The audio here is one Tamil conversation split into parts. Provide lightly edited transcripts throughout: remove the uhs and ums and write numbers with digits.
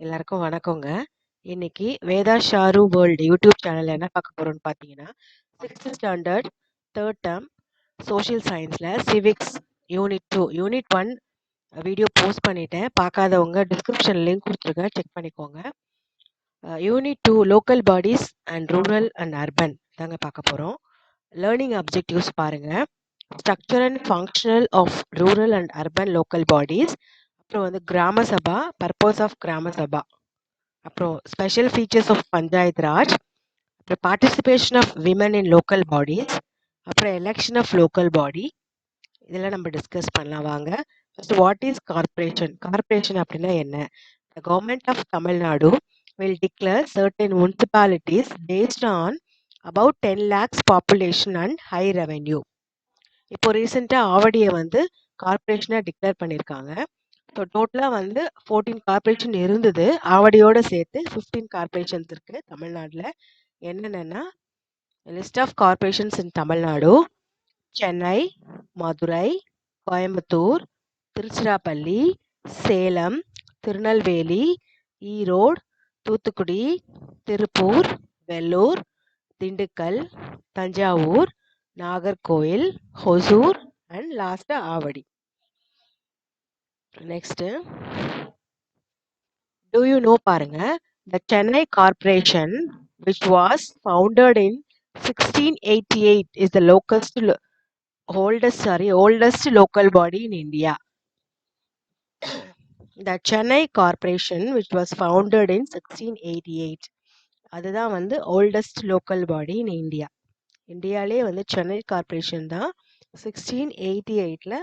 எல்லாருக்கும் வணக்கங்க. இன்னைக்கு வேதா ஷாரு வேர்ல்டு யூடியூப் சேனல்ல என்ன பார்க்க போறோம்னு பார்த்தீங்கன்னா, 6th standard 3rd term social சயின்ஸ்ல civics unit 2 unit 1 video post பண்ணிட்டேன். பார்க்காதவங்க டிஸ்கிரிப்ஷன் லிங்க் கொடுத்துருக்கேன், செக் பண்ணிக்கோங்க. Unit 2 local bodies and rural and urban தாங்க பார்க்க போறோம். லேர்னிங் அப்ஜெக்டிவ்ஸ் பாருங்க. Structure and functional of rural and urban local bodies, அப்புறம் வந்து கிராம சபா, பர்பஸ் ஆஃப் கிராம சபா, அப்புறம் special features of Panchayat Raj, அப்புறம் participation of women in local bodies, அப்புறம் எலெக்ஷன் ஆஃப் லோக்கல் பாடி, இதெல்லாம் நம்ம டிஸ்கஸ் பண்ணலாம் வாங்க. First, what is corporation? Corporation அப்படின்னா என்ன? The government of Tamil Nadu will declare certain municipalities based on about 10 lakhs population and high revenue. இப்போ ரீசெண்டாக ஆவடியை வந்து கார்பரேஷனாக டிக்ளேர் பண்ணியிருக்காங்க. ஸோ டோட்டலாக வந்து 14 கார்பரேஷன் இருந்தது, ஆவடியோட சேர்த்து 15 கார்பரேஷன்ஸ் இருக்குது தமிழ்நாட்டில். என்னென்னா, list of corporations in Tamil Nadu: Chennai, Madurai, Coimbatore, Tiruchirappalli, Salem, Tirunelveli, Erode, Thoothukudi, Tiruppur, Vellore, Dindigul, Thanjavur, Nagercoil, Hosur and last Avadi. Next, do you know பாருங்க, the Chennai Corporation which was founded in 1688 is the oldest local body in India. The Chennai Corporation which was founded in 1688, அதுதான் வந்து oldest local body in India. இந்தியாலே வந்து சென்னை கார்பரேஷன் தான் 1688ல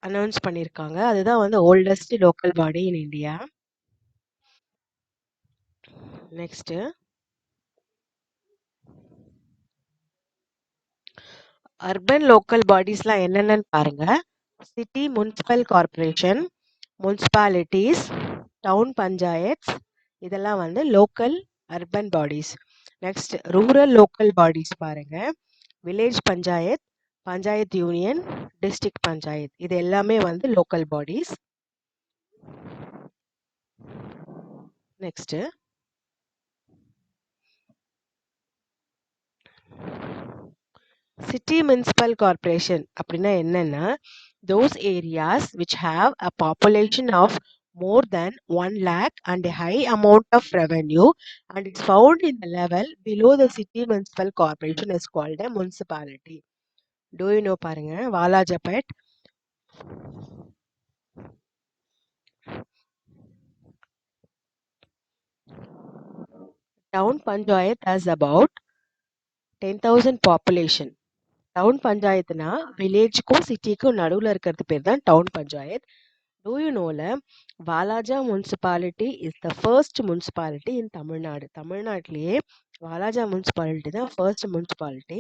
அனௌன்ஸ் பண்ணியிருக்காங்க. அதுதான் வந்து oldest local body in India. Next, urban local பாடிஸ்லாம் என்னென்னு பாருங்க. City municipal corporation, municipalities, town panchayats, இதெல்லாம் வந்து local urban bodies. Next, rural local bodies பாருங்க. Village panchayat, panchayat union, district panchayat, இது எல்லாமே வந்து local bodies. Next, city municipal corporation அப்படின்னா என்னன்னா, those areas which have a population of more than 1 lakh and a high amount of revenue and it's found in the level below the city municipal corporation is called a municipality. Do you know பாருங்க, Walajapet, town panchayat has about 10,000 population. Town பஞ்சாயத்துனா வில்லேஜுக்கும் சிட்டிக்கும் நடுவில் இருக்கிறது பேர் தான் town panchayat. Do you know Walaja municipality is the first municipality in Tamil Nadu. தமிழ்நாட்டிலேயே வாலாஜா முனிசிபாலிட்டி தான் ஃபர்ஸ்ட் முனிசிபாலிட்டி.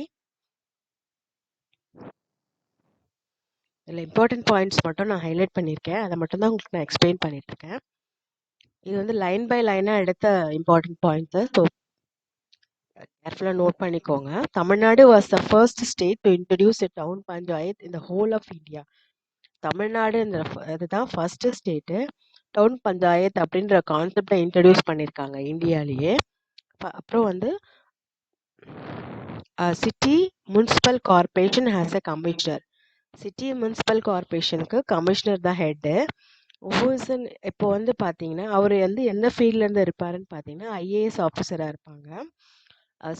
இதில் இம்பார்ட்டன்ட் பாயிண்ட்ஸ் மட்டும் நான் ஹைலைட் பண்ணியிருக்கேன், அதை மட்டும் தான் உங்களுக்கு நான் எக்ஸ்பிளைன் பண்ணிட்டு இருக்கேன். இது வந்து லைன் பை லைனாக எடுத்த இம்பார்ட்டன்ட் பாயிண்ட்ஸு, ஸோ கேர்ஃபுல்லாக நோட் பண்ணிக்கோங்க. Tamil Nadu was the first state to introduce a town panchayat in the whole of India. Tamil Nadu அதுதான் ஃபர்ஸ்ட் ஸ்டேட்டு டவுன் பஞ்சாயத் அப்படின்ற கான்செப்டை இன்ட்ரடியூஸ் பண்ணியிருக்காங்க இந்தியாலேயே. அப்புறம் வந்து city municipal corporation has a commissioner. City municipal கார்பரேஷனுக்கு கமிஷனர் தான் ஹெட்டு. இப்போ வந்து பார்த்தீங்கன்னா அவர் வந்து எந்த ஃபீல்ட்லேருந்து இருப்பாருன்னு பார்த்தீங்கன்னா ஐஏஎஸ் ஆஃபீஸராக இருப்பாங்க.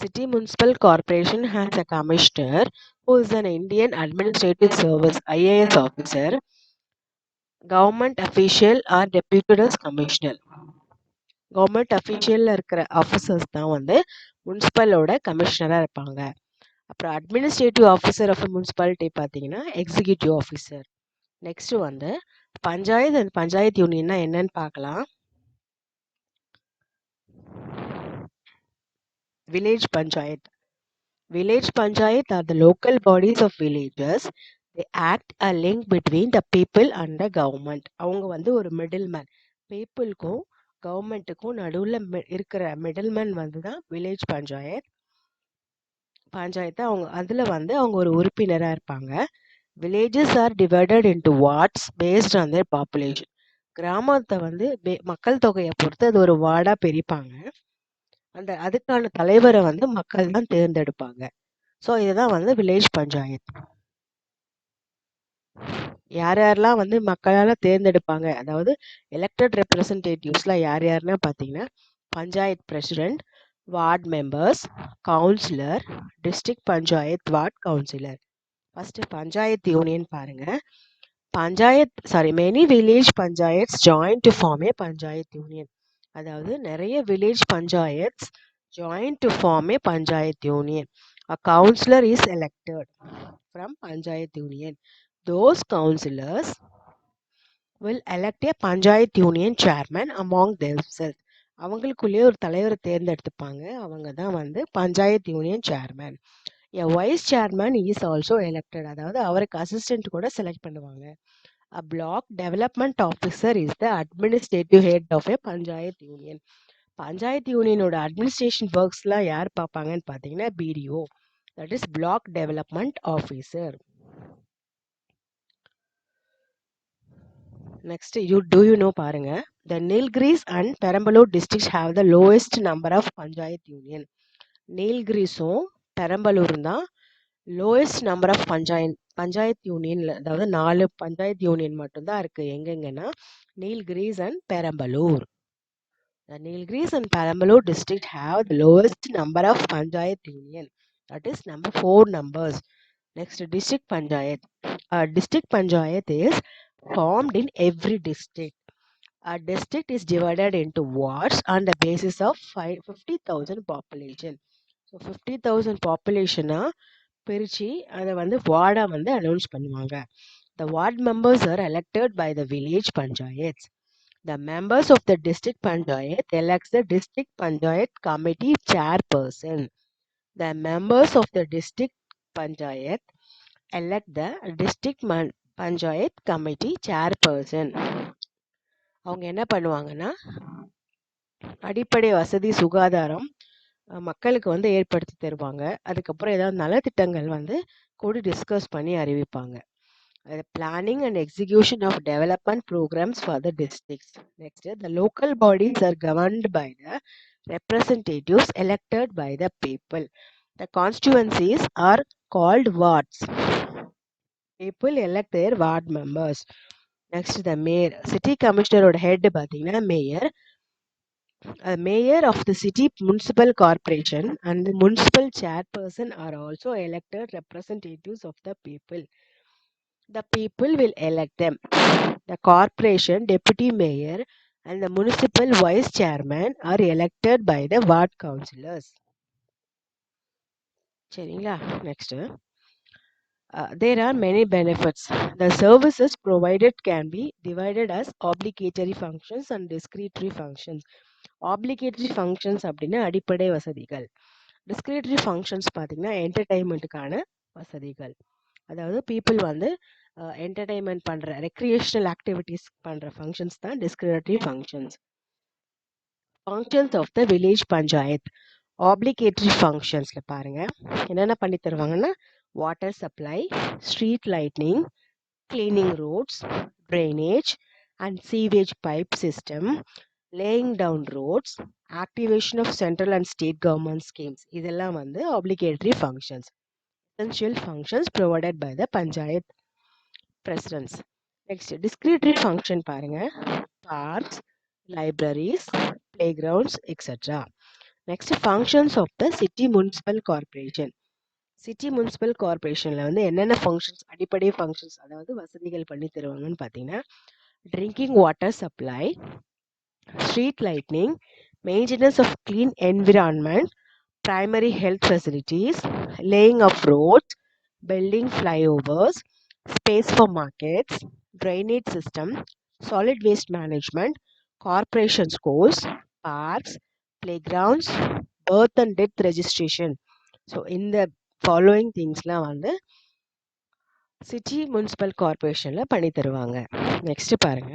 City municipal corporation has a commissioner who is an Indian Administrative Service IAS officer, government official or deputed as commissioner. Government அஃபீஷியலில் இருக்கிற ஆஃபீஸர்ஸ் தான் வந்து முனிசிபலோட கமிஷனராக இருப்பாங்க. அப்புறம் அட்மினிஸ்ட்ரேட்டிவ் ஆஃபீஸர் ஆஃப் முனிசிபாலிட்டி பார்த்தீங்கன்னா எக்ஸிக்யூட்டிவ் ஆஃபீஸர். நெக்ஸ்ட் வந்து பஞ்சாயத்து அண்ட் பஞ்சாயத்து யூனியன்னா என்னன்னு பார்க்கலாம். Village panchayat. Village Panchayat are the local bodies of villages. They act a link between the people and the government. அவங்க வந்து ஒரு மிடில்மேன், பீப்புளுக்கும் கவர்மெண்ட்டுக்கும் நடுவில் இருக்கிற மிடில்மேன் வந்து தான் வில்லேஜ் பஞ்சாயத்து. அவங்க அதில் வந்து அவங்க ஒரு உறுப்பினராக இருப்பாங்க. Villages are divided into wards based on their population. கிராமத்தை வந்து மக்கள் தொகையை பொறுத்து அது ஒரு வார்டா பிரிப்பாங்க. அதுக்கான தலைவரை வந்து மக்கள் தான் தேர்ந்தெடுப்பாங்க. ஸோ இதுதான் வந்து வில்லேஜ் பஞ்சாயத்து. யார் யாரெல்லாம் வந்து மக்களால் தேர்ந்தெடுப்பாங்க, அதாவது எலெக்டட் ரெப்ரசன்டேட்டிவ்ஸ்லாம் யார் யாருன்னா பார்த்தீங்கன்னா, panchayat president, ward members, councillor, district panchayat ward councillor. First panchayat union பாருங்க. Many village panchayats join to form a panchayat union. அதாவது நிறைய வில்லேஜ் பஞ்சாயத்ஸ் join to form a panchayat union. A councillor is elected from panchayat union. Those councillors will elect a panchayat union chairman among themselves. அவங்களுக்குள்ளேயே ஒரு தலைவரை தேர்ந்தெடுத்துப்பாங்க. அவங்க தான் வந்து panchayat union chairman. A vice chairman is also elected. அதாவது அவருக்கு அசிஸ்டன்ட் கூட செலக்ட் பண்ணுவாங்க. A block development officer is the administrative head of a panchayat union. Panchayat யூனியனோட அட்மினிஸ்ட்ரேஷன் ஒர்க்ஸ்லாம் யார் பார்ப்பாங்கன்னு பார்த்தீங்கன்னா BDO, that is block development officer. Next you know பாருங்க. The Nilgiris and Perambalur districts have the lowest number of panchayat union. நீல்கிரிஸும் பெரம்பலூரும் தான் லோயஸ்ட் நம்பர் ஆஃப் பஞ்சாயத் யூனியன்ல, அதாவது 4 பஞ்சாயத் யூனியன் மட்டும்தான் இருக்கு. எங்கெங்கன்னா Nilgiris and Perambalur. The Nilgiris and Perambalur district have the lowest number of panchayat union. That is number 4 numbers. Next, district panchayat. District panchayat is formed in every district. A district is divided into wards on the basis of 50,000 population. So 50,000 population பிரிச்சு அதை வந்து வார்டா வந்து அனௌன்ஸ் பண்ணுவாங்க. The ward members are elected by the village panchayats. The members of the district panchayat elects the district panchayat committee chairperson. The members of the district panchayat elect the district panchayat committee chairperson. அவங்க என்ன பண்ணுவாங்கன்னா, அடிப்படை வசதி சுகாதாரம் மக்களுக்கு வந்து ஏற்படுத்தி தருவாங்க. அதுக்கப்புறம் ஏதாவது நலத்திட்டங்கள் வந்து கூட டிஸ்கஸ் பண்ணி அறிவிப்பாங்க. The planning and execution of development programs for the districts. Next, the local bodies are governed by the representatives elected by the people. The constituencies are called wards. People elect their ward members. Next, the mayor. City commissioner or head பார்த்தீங்கன்னா mayor. Mayor of the city municipal corporation and the municipal chairperson are also elected representatives of the people. The people will elect them. The corporation deputy mayor and the municipal vice chairman are elected by the ward councillors. சரிங்களா? Next, there are many benefits. The services provided can be divided as obligatory functions and discretionary functions. Obligatory functions அப்படின்னா அடிப்படை வசதிகள். Discretionary functions பார்த்தீங்கன்னா என்டர்டைன்மெண்ட்டுக்கான வசதிகள். அதாவது பீப்புள் வந்து என்டர்டைன்மெண்ட் பண்ணுற ரெக்ரியேஷனல் ஆக்டிவிட்டீஸ் பண்ணுற ஃபங்க்ஷன்ஸ் தான் discriminatory functions. Functions of the village panchayat. Obligatory ஃபங்க்ஷன்ஸில் பாருங்கள் என்னென்ன பண்ணி தருவாங்கன்னா, water supply, street lightning, cleaning roads, drainage and sewage pipe system, laying down roads, activation of central and state government schemes. இதெல்லாம் வந்து obligatory functions. Essential functions provided by the panchayat presidents. Next, discretionary function பாருங்க. Parks, libraries, playgrounds, etc. Next, functions of the city municipal corporation. City municipal கார்பரேஷனில் வந்து என்னென்ன ஃபங்க்ஷன்ஸ், அடிப்படை ஃபங்க்ஷன்ஸ், அதாவது வசதிகள் பண்ணி தருவாங்கன்னு பார்த்தீங்கன்னா, drinking water supply, street lightning, maintenance of clean environment, primary health facilities, laying of roads, building flyovers, space for markets, drainage system, solid waste management, corporation schools, parks, playgrounds, birth and death registration. So in the following thingsலாம் வந்து சிட்டி முனிசிபல் கார்பரேஷனில் பண்ணி தருவாங்க. நெக்ஸ்ட் பாருங்க.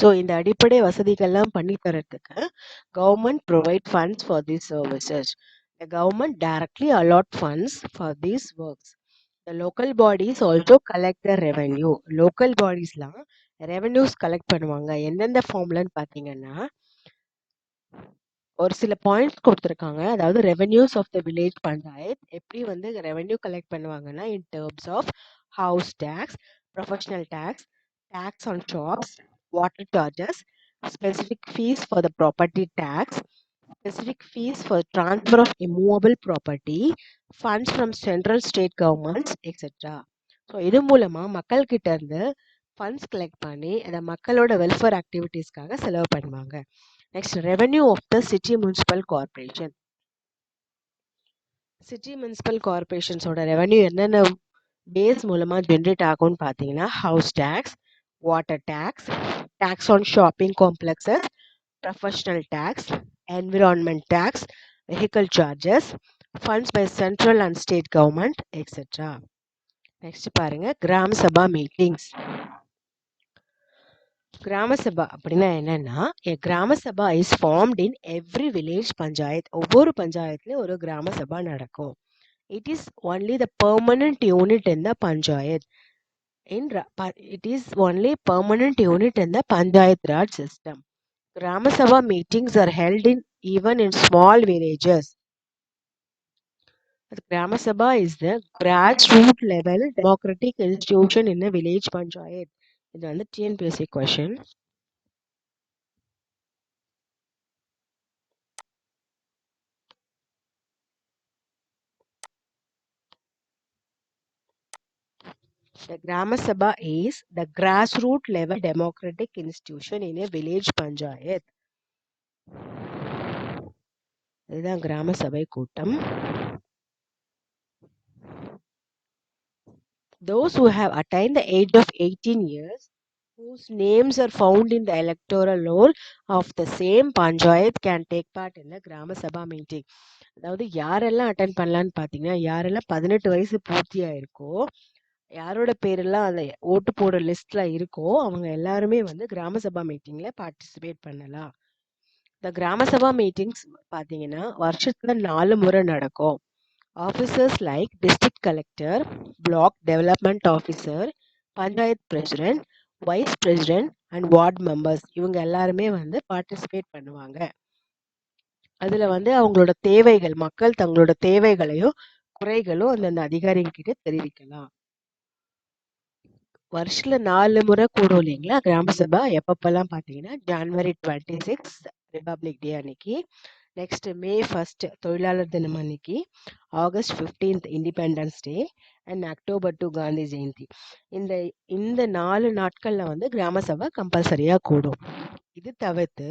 ஸோ இந்த அடிப்படை வசதிகள்லாம் பண்ணி தரத்துக்கு government provide funds for these services. The government directly allot funds for these works. The local bodies also collect the revenue. Local bodiesலாம் ரெவென்யூஸ் கலெக்ட் பண்ணுவாங்க. எந்தெந்த ஃபார்ம்லன்னு பார்த்தீங்கன்னா ஒரு சில பாயிண்ட்ஸ் கொடுத்துருக்காங்க. அதாவது revenues of the village panchayat எப்படி வந்து ரெவென்யூ கலெக்ட் பண்ணுவாங்கன்னா in terms of house tax, professional tax, tax on shops, water charges, specific fees for the property tax, specific fees for transfer of immovable property, funds from central state governments, etc. So இது மூலமா மக்கள் கிட்ட இருந்து ஃபண்ட்ஸ் கலெக்ட் பண்ணி அதை மக்களோட வெல்ஃபேர் ஆக்டிவிட்டீஸ்க்காக செலவு பண்ணுவாங்க. Next revenue of the city municipal corporation. City municipal கார்பரேஷன்ஸோட ரெவென்யூ என்னென்ன பேஸ் மூலமா ஜென்ரேட் ஆகும்னு பார்த்தீங்கன்னா house tax, water tax, tax on shopping complexes, professional tax, environment tax, vehicle charges, funds by central and state government, etc. Next பாருங்க கிராம சபா மீட்டிங்ஸ். கிராம சபா அப்படின்னா என்னன்னா Grama Sabha is formed in every village panchayat. ஒவ்வொரு பஞ்சாயத்துலயும் ஒரு கிராம சபா நடக்கும். It is only the permanent unit in the panchayat. It is only permanent unit in the Panchayat Raj system. Grama Sabha meetings are held even in small villages. Grama Sabha is the grassroots level democratic institution in a village panchayat. இது வந்து TNPSC question. The Grama Sabha is the grassroots level democratic institution in a village panchayat. இதுதான் கிராம சபை கூட்டம். Those who have attained the age of 18 years, whose names are found in the electoral roll of the same panchayat can take part in the Grama Sabha meeting. அதாவது யாரெல்லாம் அட்டன் பண்ணலான்னு பார்த்தீங்கன்னா யாரெல்லாம் 18 வயசு பூர்த்தியா இருக்கோ யாரோட பேரெல்லாம் அந்த ஓட்டு போடுற லிஸ்ட்ல இருக்கோ அவங்க எல்லாருமே வந்து கிராம சபா மீட்டிங்ல பார்ட்டிசிபேட் பண்ணலாம். இந்த கிராம சபா மீட்டிங்ஸ் பார்த்தீங்கன்னா வருஷத்துல 4 முறை நடக்கும். Officers like district collector, black development officer, panchayat president, vice president and ward members இவங்க எல்லாருமே வந்து பார்ட்டிசிபேட் பண்ணுவாங்க. அதுல வந்து அவங்களோட தேவைகள் மக்கள் தங்களோட தேவைகளையும் குறைகளும் அந்தந்த அதிகாரிகள் கிட்ட தெரிவிக்கலாம். வருஷத்துல 4 முறை கூடும் இல்லைங்களா கிராம சபா. எப்பப்பெல்லாம் பார்த்தீங்கன்னா ஜனவரி 26 ரிபப்ளிக் டே அன்னைக்கு, நெக்ஸ்ட் மே 1 தொழிலாளர் தினம் அன்னைக்கு, August 15 independence day and October 2 Gandhi Jayanti. இந்த 4 நாட்கள்ல வந்து கிராம சபா கம்பல்சரியா கூடும். இது தவிர்த்து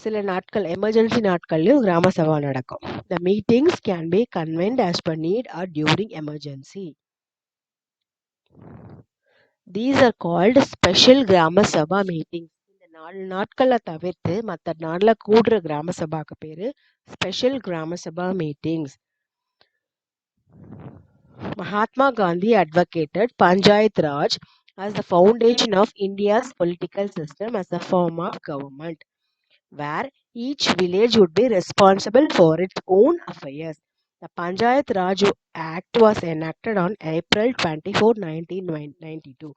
சில நாட்கள் எமர்ஜென்சி நாட்கள்லயும் கிராம சபா நடக்கும். The meetings can be convened as per need or during emergency. These are called special கிராம சபா மீட்டிங்ஸ். இந்த 4 நாட்களை தவிர்த்து மற்ற நாள்ல கூடுற கிராம சபாக்கு பேரு ஸ்பெஷல் கிராம சபா meetings. Mahatma Gandhi advocated Panchayat Raj as the foundation of India's political system as a form of government, where each village would be responsible for its own affairs. The Panchayat Raj Act was enacted on April 24, 1992.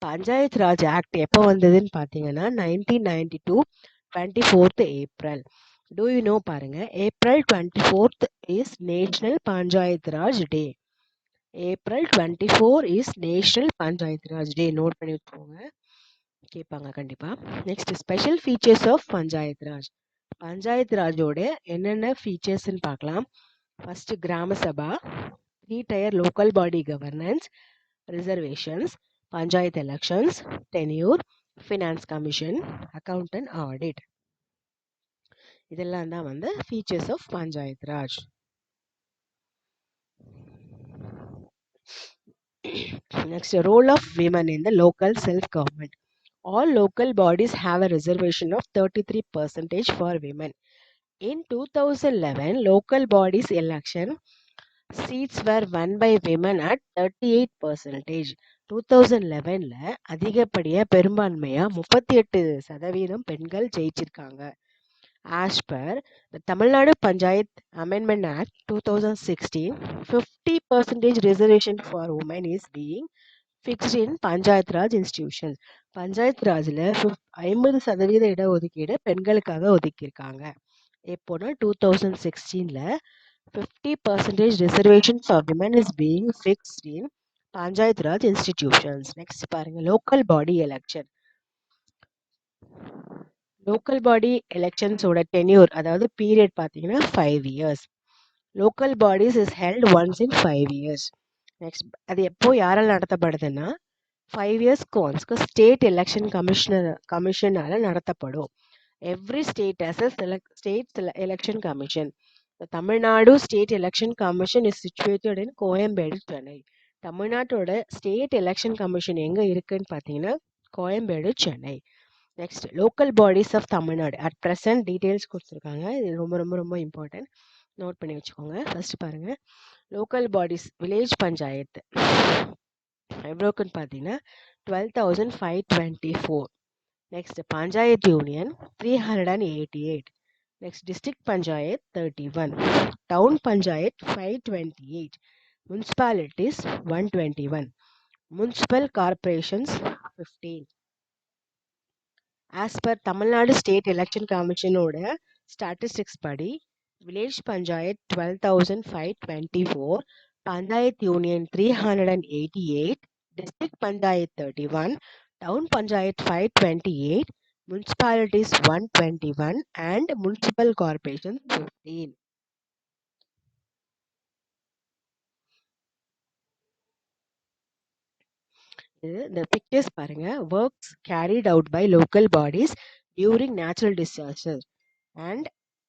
Panchayat Raj act எப்போ வந்ததுன்னு பார்த்தீங்கன்னா 1992 24th April. Do you know பாருங்க, April 24th is national Panchayat Raj day. April 24 is national Panchayat Raj day. Note பண்ணி வச்சுக்கோங்க, கேட்பாங்க கண்டிப்பா. Next special features of Panchayat Raj. Panchayat ராஜோட என்னென்ன ஃபீச்சர்ஸ்ன்னு பார்க்கலாம். First Grama Sabha, 3 tier local body governance, reservations, panchayat elections, tenure, finance commission, account and audit. இதெல்லாம் தான் வந்து features of Panchayat Raj. Next, role of women in the local self-government. All local bodies have a reservation of 33% for women. In 2011, local bodies election seats were won by women at 38%. 2011ல அதிகப்படியா பெரும்பான்மையா 38% பெண்கள் ஜெயிச்சிருக்காங்க. As per the Tamil Nadu Panchayat amendment act 2016, 50% reservation for women is being fixed in Panchayat Raj institutions. Panchayat ராஜ்ல 50% இடஒதுக்கீடு பெண்களுக்காக ஒதுக்கியிருக்காங்க. எப்போனா 2016ல 50% reservations of women is being fixed in Panchayat Raj institutions. Next பாருங்க, local body election. Local body எலெக்ஷன்ஸோட டென்யூர், அதாவது பீரியட் பார்த்தீங்கன்னா 5 years. Local bodies is held once in 5 years. Next, அது எப்போ யாரால் நடத்தப்படுதுன்னா 5 yearsக்கு ஒன்ஸ்க்கு ஸ்டேட் எலெக்ஷன் கமிஷனால நடத்தப்படும். Every state has a state election commission. Tamil Nadu state election commission is situated in Koyambedu, Chennai. தமிழ்நாட்டோட ஸ்டேட் எலெக்ஷன் கமிஷன் எங்கே இருக்குன்னு பார்த்தீங்கன்னா Koyambedu, Chennai. Next, local bodies of Tamil Nadu at present details கொடுத்துருக்காங்க. இது ரொம்ப ரொம்ப ரொம்ப இம்பார்ட்டன்ட், நோட் பண்ணி வச்சுக்கோங்க. ஃபர்ஸ்ட் பாருங்க, லோக்கல் பாடிஸ் வில்லேஜ் பஞ்சாயத்து எவ்வளோக்குன்னு பார்த்தீங்கன்னா 12,524. Next, panchayat union 388. Next, district panchayat 31, town panchayat 528, municipalities 121, municipal corporations 15. As per Tamil Nadu state election கமிஷனோட ஸ்டாட்டிஸ்டிக்ஸ் படி village panchayat 12,524, panchayat union 388, district panchayat 31, town panchayat 528, municipalities 121 and municipal corporations 15. இந்த பிக்சர்ஸ் பாருங்க, works carried out by local bodies during natural disaster and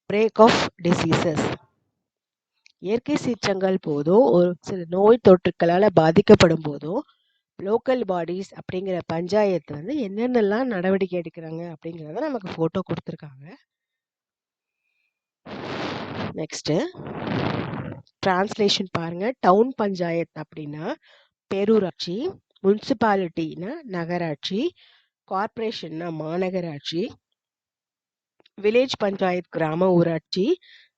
break of diseases. இயற்கை சீற்றங்கள் போதோ ஒரு சில நோய் தொற்றுக்களால் பாதிக்கப்படும் போதோ லோக்கல் பாடிஸ் அப்படிங்கிற பஞ்சாயத்து வந்து என்னென்னலாம் நடவடிக்கை எடுக்கிறாங்க அப்படிங்கிறத நமக்கு ஃபோட்டோ கொடுத்துருக்காங்க. நெக்ஸ்ட்டு டிரான்ஸ்லேஷன் பாருங்க. டவுன் பஞ்சாயத் அப்படின்னா பேரூராட்சி, முனிசிபாலிட்டினா நகராட்சி, கார்பரேஷன்னா மாநகராட்சி, வில்லேஜ் பஞ்சாயத் கிராம ஊராட்சி,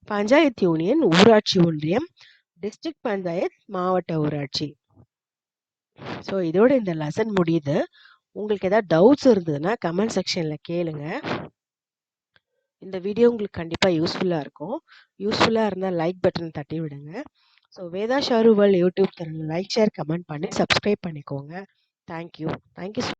பஞ்சாயத் யூனியன் ஊராட்சி ஒன்றியம், டிஸ்ட்ரிக்ட் பஞ்சாயத் மாவட்ட ஊராட்சி. ஸோ இதோட இந்த லெசன் முடியுது. உங்களுக்கு ஏதாவது டவுட்ஸ் இருந்ததுன்னா கமெண்ட் செக்ஷனில் கேளுங்க. இந்த வீடியோ உங்களுக்கு கண்டிப்பாக யூஸ்ஃபுல்லாக இருக்கும். யூஸ்ஃபுல்லாக இருந்தால் லைக் பட்டன் தட்டி விடுங்க. ஸோ வேதா ஷாரு world YouTube channel like, share, comment பண்ணி சப்ஸ்கிரைப் பண்ணிக்கோங்க. தேங்க்யூ.